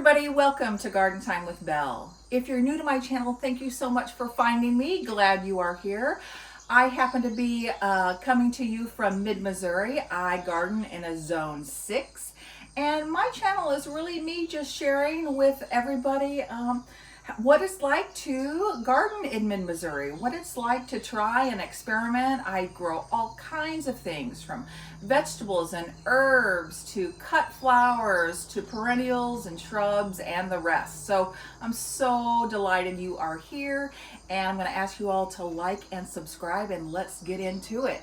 everybody, welcome to Garden Time with Belle. If you're new to my channel, thank you so much for finding me. Glad you are here. I happen to be coming to you from mid-Missouri. I garden in a zone 6, and my channel is really me just sharing with everybody what it's like to garden in mid-Missouri, what it's like to try and experiment. I grow all kinds of things, from vegetables and herbs to cut flowers to perennials and shrubs and the rest. So I'm so delighted you are here, and I'm going to ask you all to like and subscribe, and let's get into it.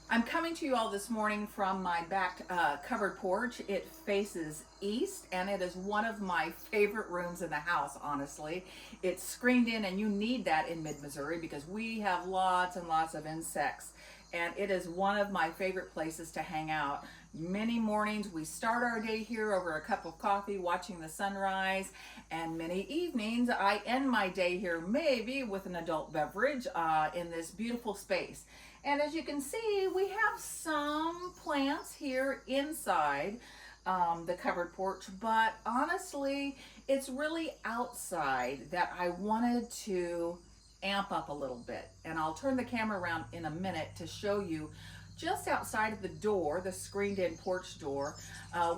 I'm coming to you all this morning from my back covered porch. It faces east, and it is one of my favorite rooms in the house, honestly. It's screened in, and you need that in mid-Missouri because we have lots and lots of insects, and it is one of my favorite places to hang out. Many mornings we start our day here over a cup of coffee watching the sunrise, and many evenings I end my day here maybe with an adult beverage in this beautiful space. And as you can see, we have some plants here inside the covered porch, but honestly, it's really outside that I wanted to amp up a little bit. And I'll turn the camera around in a minute to show you just outside of the door, the screened in porch door.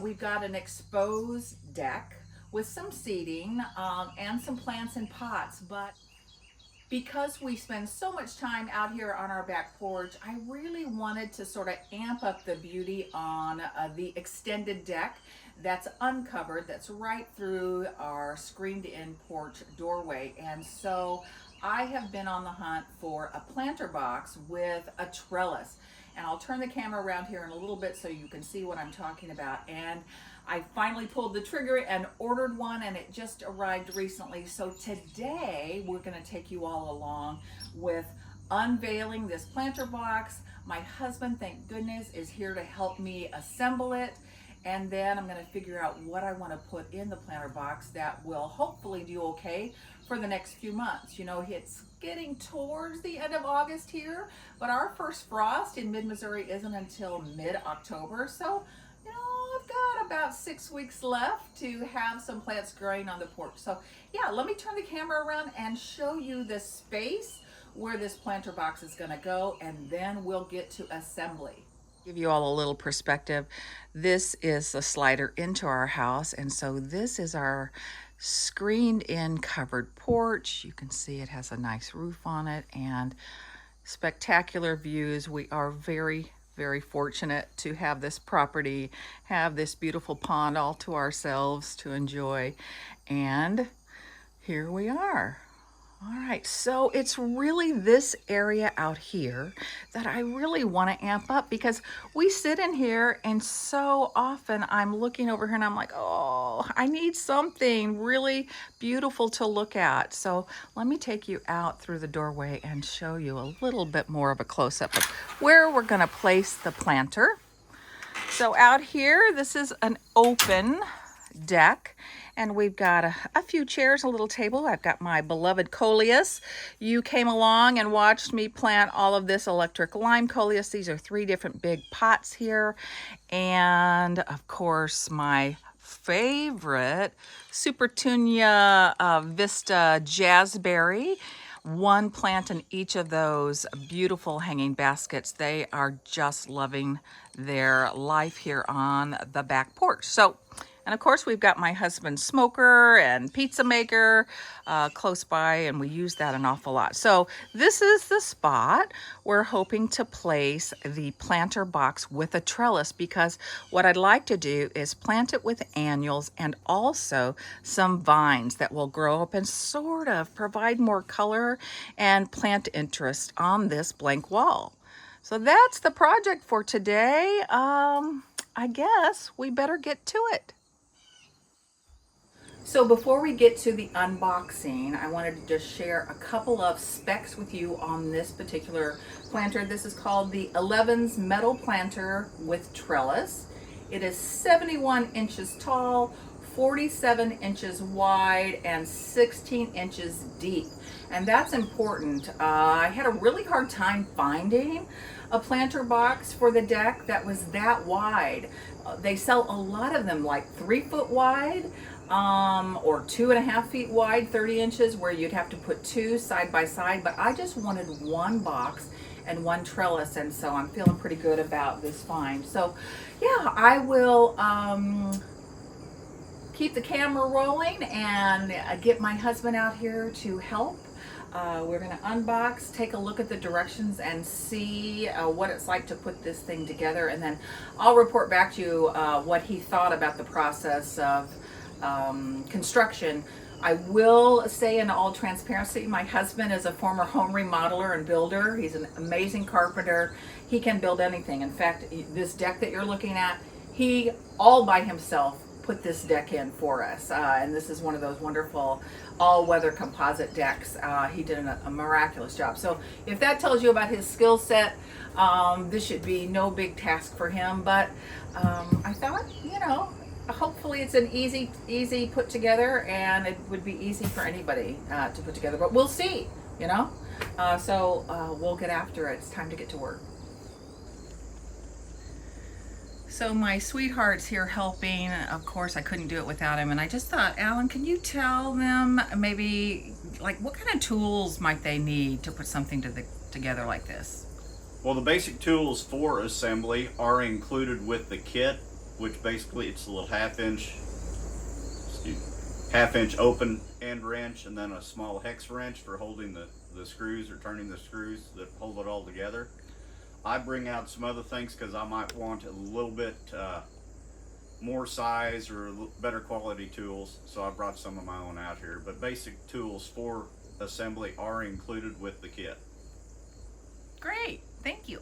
We've got an exposed deck with some seating and some plants in pots, but because we spend so much time out here on our back porch, I really wanted to sort of amp up the beauty on the extended deck that's uncovered, that's right through our screened in porch doorway. And so I have been on the hunt for a planter box with a trellis. And I'll turn the camera around here in a little bit so you can see what I'm talking about. And I finally pulled the trigger and ordered one, and it just arrived recently. So today we're going to take you all along with unveiling this planter box. My husband, thank goodness, is here to help me assemble it. And then I'm going to figure out what I want to put in the planter box that will hopefully do okay for the next few months. You know, it's getting towards the end of August here, but our first frost in mid-Missouri isn't until mid-October. So, you know, I've got about 6 weeks left to have some plants growing on the porch. So yeah, let me turn the camera around and show you the space where this planter box is going to go, and then we'll get to assembly. Give you all a little perspective. This is the slider into our house, and so this is our screened in covered porch. You can see it has a nice roof on it and spectacular views. We are very fortunate to have this property, have this beautiful pond all to ourselves to enjoy, and here we are. All right, so it's really this area out here that I really want to amp up, because we sit in here and so often I'm looking over here and I'm like, oh, I need something really beautiful to look at. So let me take you out through the doorway and show you a little bit more of a close-up of where we're going to place the planter. So out here, this is an open deck, and we've got a few chairs, a little table. I've got my beloved coleus. You came along and watched me plant all of this electric lime coleus. These are 3 different big pots here, and of course my favorite Supertunia Vista jazzberry. 1 plant in each of those beautiful hanging baskets. They are just loving their life here on the back porch. So, and of course we've got my husband's smoker and pizza maker close by, and we use that an awful lot. So this is the spot we're hoping to place the planter box with a trellis, because what I'd like to do is plant it with annuals and also some vines that will grow up and sort of provide more color and plant interest on this blank wall. So that's the project for today. I guess we better get to it. So before we get to the unboxing, I wanted to just share a couple of specs with you on this particular planter. This is called the 11's Metal Planter with Trellis. It is 71 inches tall, 47 inches wide, and 16 inches deep. And that's important. I had a really hard time finding a planter box for the deck that was that wide. They sell a lot of them like 3 foot wide, or 2.5 feet wide, 30 inches, where you'd have to put two side by side, but I just wanted one box and one trellis, and so I'm feeling pretty good about this find. So yeah, I will keep the camera rolling and get my husband out here to help. We're going to unbox, take a look at the directions, and see what it's like to put this thing together, and then I'll report back to you what he thought about the process of construction. I will say in all transparency, my husband is a former home remodeler and builder. He's an amazing carpenter. He can build anything. In fact, this deck that you're looking at, he all by himself put this deck in for us, and this is one of those wonderful all-weather composite decks. He did a miraculous job. So if that tells you about his skill set, this should be no big task for him, but I thought, you know, hopefully it's an easy put together, and it would be easy for anybody to put together, but we'll see, you know. So we'll get after it. It's time to get to work. So my sweetheart's here helping. Of course, I couldn't do it without him. And I just thought, Alan, can you tell them maybe, like, what kind of tools might they need to put something together like this? Well, the basic tools for assembly are included with the kit, which basically it's a little half-inch open end wrench, and then a small hex wrench for holding the screws or turning the screws that hold it all together. I bring out some other things because I might want a little bit more size or better quality tools, so I brought some of my own out here. But basic tools for assembly are included with the kit. Great, thank you.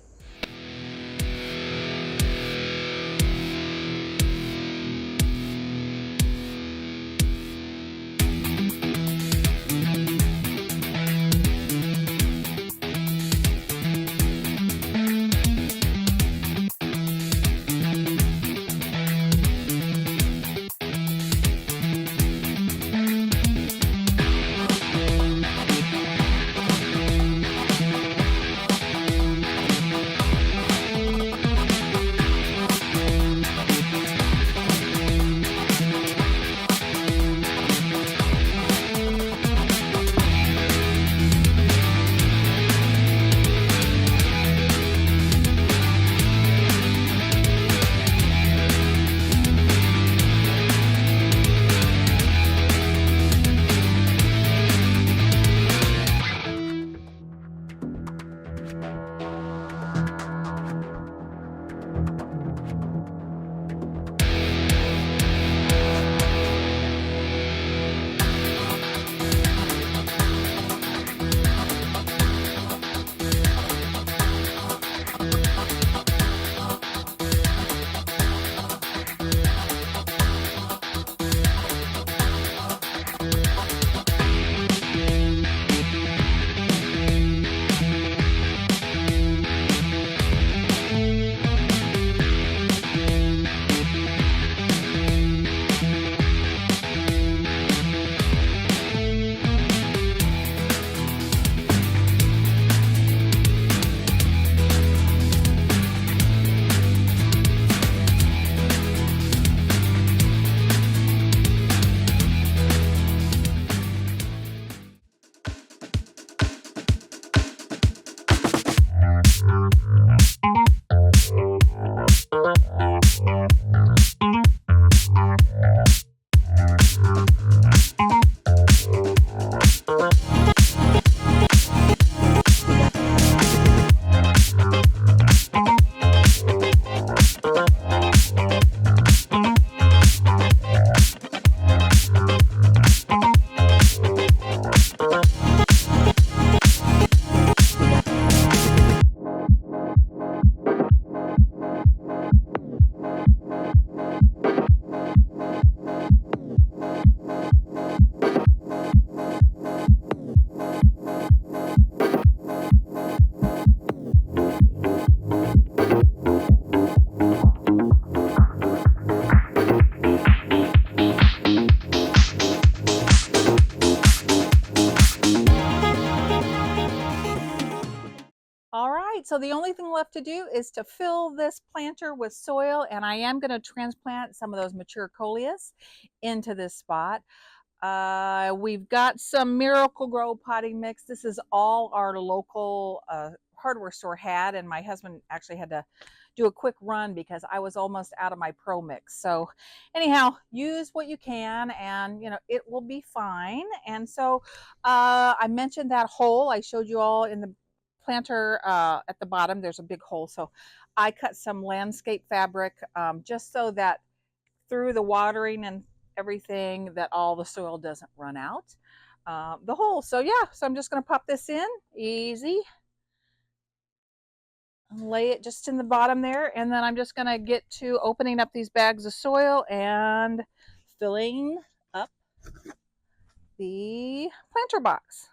right, so the only thing left to do is to fill this planter with soil, and I am going to transplant some of those mature coleus into this spot. We've got some Miracle Grow potting mix. This is all our local hardware store had, and my husband actually had to do a quick run because I was almost out of my pro mix. So anyhow, use what you can, and you know it will be fine. And so I mentioned that hole I showed you all in the planter at the bottom. There's a big hole, so I cut some landscape fabric just so that through the watering and everything that all the soil doesn't run out the hole. So yeah, so I'm just going to pop this in easy and lay it just in the bottom there, and then I'm just going to get to opening up these bags of soil and filling up the planter box.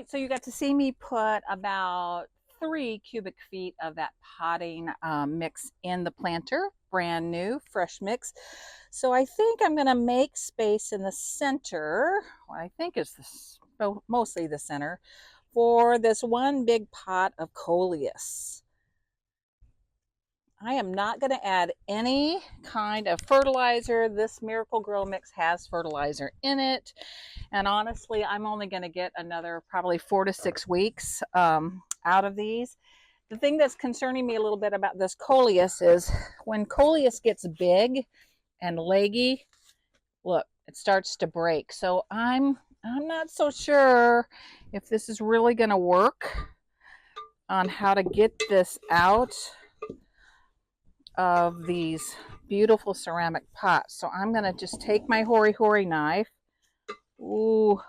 So you got to see me put about 3 cubic feet of that potting mix in the planter, brand new, fresh mix. So I think I'm going to make space in the center, what I think is this, mostly the center, for this one big pot of coleus. I am not going to add any kind of fertilizer. This Miracle Grow mix has fertilizer in it. And honestly, I'm only going to get another probably 4 to 6 weeks out of these. The thing that's concerning me a little bit about this coleus is when coleus gets big and leggy, look, it starts to break. So I'm not so sure if this is really going to work on how to get this out of these beautiful ceramic pots. So I'm going to just take my hori knife. Ooh,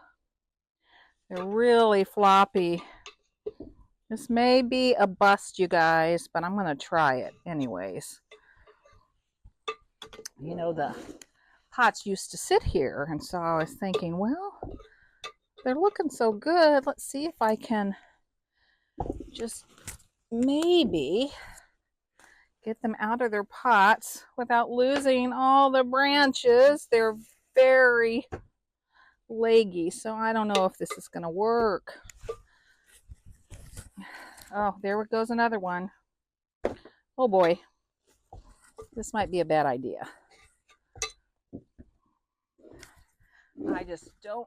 they're really floppy. This may be a bust, you guys, but I'm going to try it anyways. You know, the pots used to sit here, and so I was thinking, well, they're looking so good. Let's see if I can just maybe get them out of their pots without losing all the branches. They're very leggy, so I don't know if this is going to work. Oh, there goes another one. Oh boy, this might be a bad idea. I just don't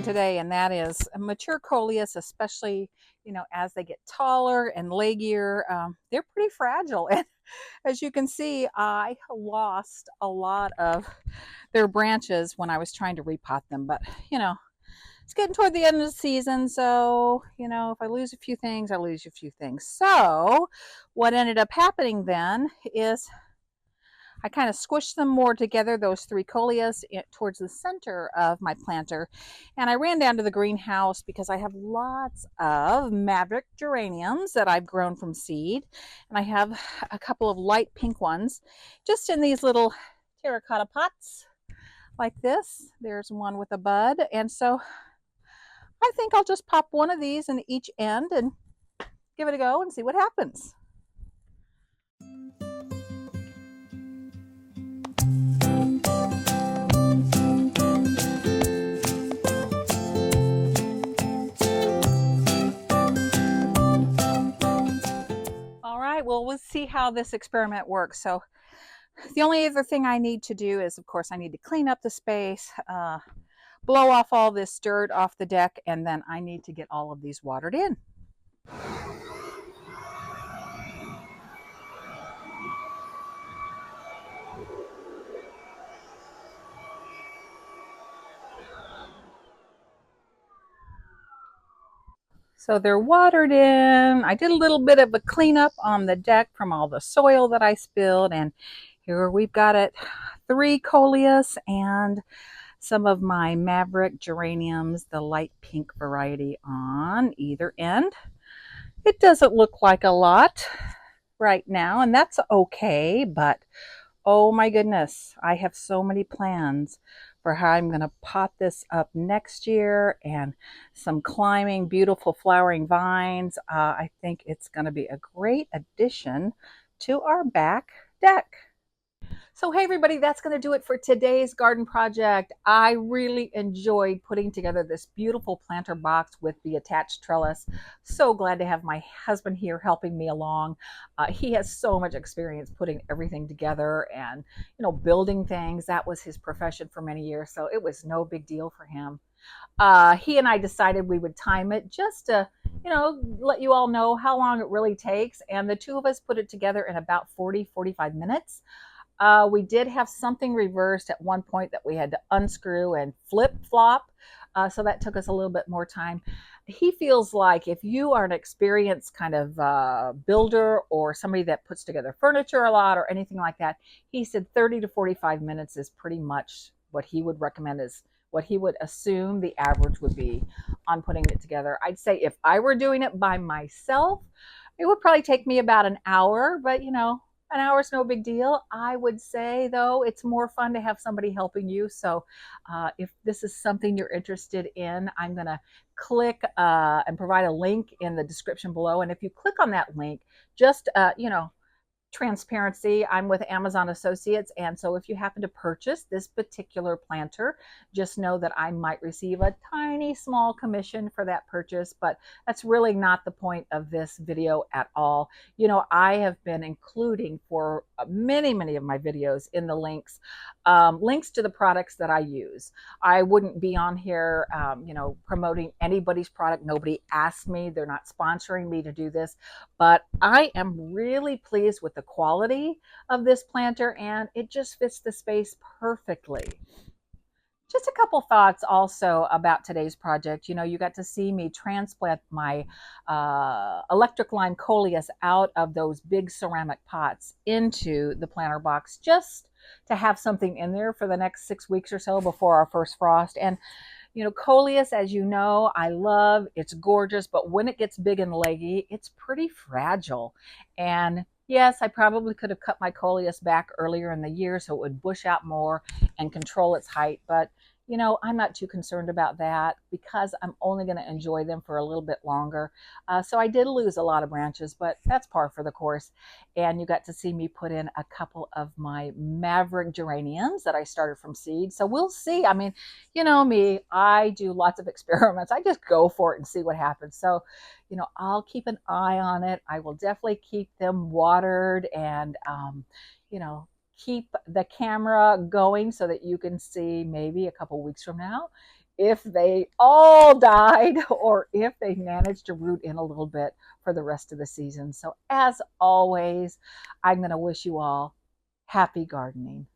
today, and that is mature coleus, especially, you know, as they get taller and leggier, they're pretty fragile. And as you can see, I lost a lot of their branches when I was trying to repot them, but you know, it's getting toward the end of the season, so you know, if I lose a few things, I lose a few things. So what ended up happening then is I kind of squished them more together, those 3 coleus, towards the center of my planter. And I ran down to the greenhouse because I have lots of Maverick geraniums that I've grown from seed. And I have a couple of light pink ones just in these little terracotta pots like this. There's one with a bud. And so I think I'll just pop one of these in each end and give it a go and see what happens. Well, we'll see how this experiment works. So the only other thing I need to do is, of course, I need to clean up the space, blow off all this dirt off the deck, and then I need to get all of these watered in. So they're watered in. I did a little bit of a cleanup on the deck from all the soil that I spilled, and here we've got it, 3 coleus and some of my Maverick geraniums, the light pink variety, on either end. It doesn't look like a lot right now, and that's okay, but oh my goodness, I have so many plans for how I'm going to pot this up next year, and some climbing beautiful flowering vines. I think it's going to be a great addition to our back deck. So hey everybody, that's going to do it for today's garden project. I really enjoyed putting together this beautiful planter box with the attached trellis. So glad to have my husband here helping me along. He has so much experience putting everything together and building things. That was his profession for many years, so it was no big deal for him. He and I decided we would time it just to let you all know how long it really takes, and the two of us put it together in about 40-45 minutes. We did have something reversed at one point that we had to unscrew and flip flop. So that took us a little bit more time. He feels like if you are an experienced kind of builder or somebody that puts together furniture a lot or anything like that, he said 30 to 45 minutes is pretty much what he would recommend, is what he would assume the average would be on putting it together. I'd say if I were doing it by myself, it would probably take me about an hour, but an hour is no big deal. I would say, though, it's more fun to have somebody helping you. So if this is something you're interested in, I'm going to click and provide a link in the description below. And if you click on that link, just, transparency, I'm with Amazon Associates, and so if you happen to purchase this particular planter, just know that I might receive a tiny small commission for that purchase, but that's really not the point of this video at all. I have been including for many of my videos in the links to the products that I use. I wouldn't be on here promoting anybody's product. Nobody asked me, they're not sponsoring me to do this, but I am really pleased with the quality of this planter, and it just fits the space perfectly. Just a couple thoughts also about today's project. You got to see me transplant my electric line coleus out of those big ceramic pots into the planter box, just to have something in there for the next 6 weeks or so before our first frost. And coleus, as you know, I love. It's gorgeous, but when it gets big and leggy, it's pretty fragile. And yes, I probably could have cut my coleus back earlier in the year so it would bush out more and control its height, but I'm not too concerned about that because I'm only going to enjoy them for a little bit longer. So I did lose a lot of branches, but that's par for the course. And you got to see me put in a couple of my Maverick geraniums that I started from seed. So we'll see. I mean, you know me, I do lots of experiments. I just go for it and see what happens. So, I'll keep an eye on it. I will definitely keep them watered and, keep the camera going so that you can see maybe a couple weeks from now if they all died or if they managed to root in a little bit for the rest of the season. So as always, I'm going to wish you all happy gardening.